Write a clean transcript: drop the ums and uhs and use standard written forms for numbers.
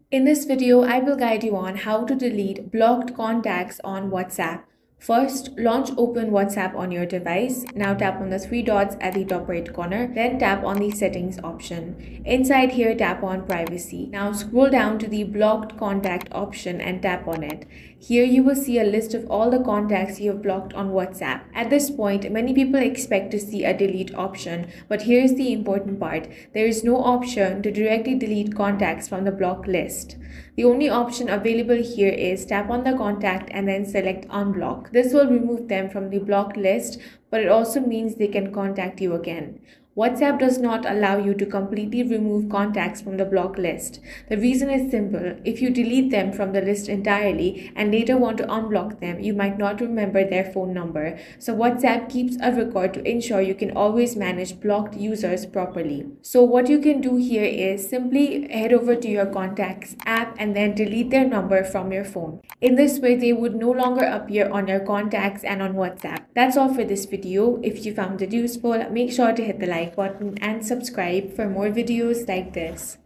In this video, I will guide you on how to delete blocked contacts on WhatsApp. First, launch Open WhatsApp on your device. Now tap on the three dots at the top right corner, then tap on the settings option. Inside here, tap on privacy. Now scroll down to the blocked contact option and tap on it. Here you will see a list of all the contacts you have blocked on WhatsApp. At this point, many people expect to see a delete option, but here's the important part. There is no option to directly delete contacts from the block list. The only option available here is tap on the contact and then select Unblock. This will remove them from the blocked list, but it also means they can contact you again. WhatsApp does not allow you to completely remove contacts from the block list. The reason is simple. If you delete them from the list entirely and later want to unblock them, you might not remember their phone number. So WhatsApp keeps a record to ensure you can always manage blocked users properly. So what you can do here is simply head over to your contacts app and then delete their number from your phone. In this way, they would no longer appear on your contacts and on WhatsApp. That's all for this video. If you found it useful, make sure to hit the like button and subscribe for more videos like this.